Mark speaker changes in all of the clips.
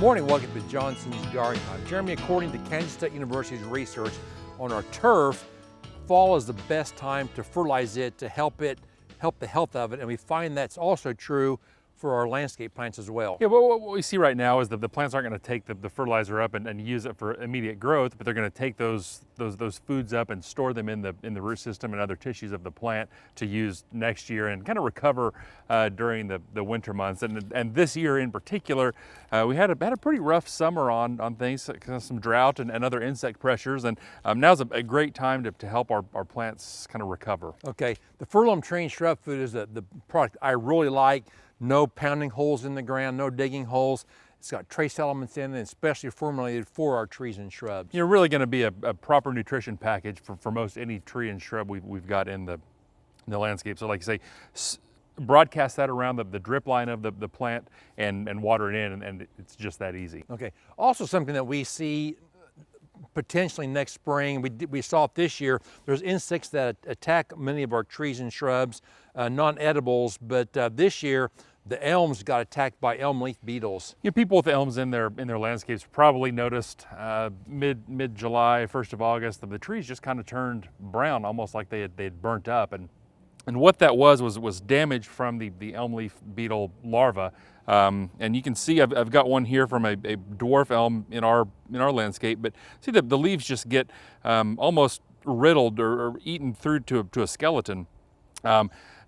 Speaker 1: morning, welcome to Johnson's Garden. I'm Jeremy. According to Kansas State University's research on our turf, fall is the best time to fertilize it to help the health of it, and we find that's also true for our landscape plants as well.
Speaker 2: Yeah, well, what we see right now is that the plants aren't going to take the fertilizer up and use it for immediate growth, but they're going to take those foods up and store them in the root system and other tissues of the plant to use next year and kind of recover during the winter months. And this year in particular, we had a pretty rough summer on things, some drought and other insect pressures, and now's a great time to help our plants kind of recover.
Speaker 1: Okay, the Fertilum tree and shrub food is the product I really like. No pounding holes in the ground, no digging holes. It's got trace elements in it, and especially formulated for our trees and shrubs.
Speaker 2: You're really going to be a proper nutrition package for most any tree and shrub we've got in the landscape. So like I say, broadcast that around the drip line of the plant and water it in, and it's just that easy.
Speaker 1: Okay, also something that we see potentially next spring, we saw it this year, there's insects that attack many of our trees and shrubs, non-edibles, but this year, the elms got attacked by elm leaf beetles.
Speaker 2: You know, people with elms in their landscapes probably noticed mid-July, 1st of August, that the trees just kind of turned brown, almost like they had burnt up. And what that was damage from the elm leaf beetle larva. And you can see I've got one here from a dwarf elm in our landscape, but see the leaves just get almost riddled or eaten through to a skeleton.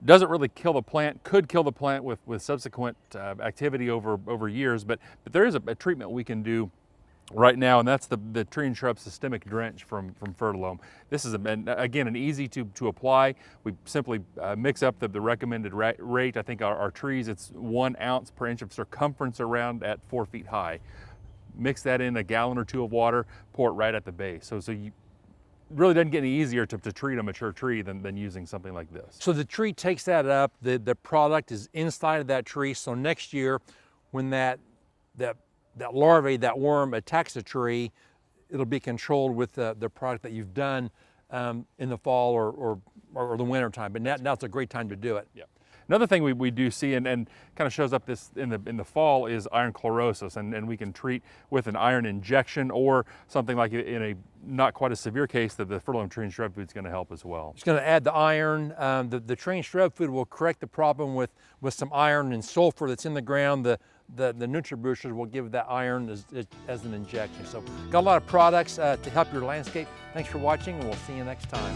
Speaker 2: Doesn't really kill the plant, could kill the plant with subsequent activity over years, but there is a treatment we can do right now, and that's the tree and shrub systemic drench from Fertilome. This is, again, an easy to apply. We simply mix up the recommended rate. I think our trees, it's 1 ounce per inch of circumference around at 4 feet high. Mix that in a gallon or 2 of water, pour it right at the base. So you really doesn't get any easier to treat a mature tree than using something like this.
Speaker 1: So the tree takes that up, the product is inside of that tree, so next year when that larvae, that worm attacks the tree, it'll be controlled with the product that you've done in the fall or the winter time, but now it's a great time to do it.
Speaker 2: Yeah. Another thing we do see and kind of shows up this in the fall is iron chlorosis, and we can treat with an iron injection or something like in a not quite a severe case that the Fertilome tree and shrub food is going to help as well.
Speaker 1: It's going to add the iron. The tree and shrub food will correct the problem with some iron and sulfur that's in the ground. The NutriBoosters will give that iron as an injection. So got a lot of products to help your landscape. Thanks for watching, and we'll see you next time.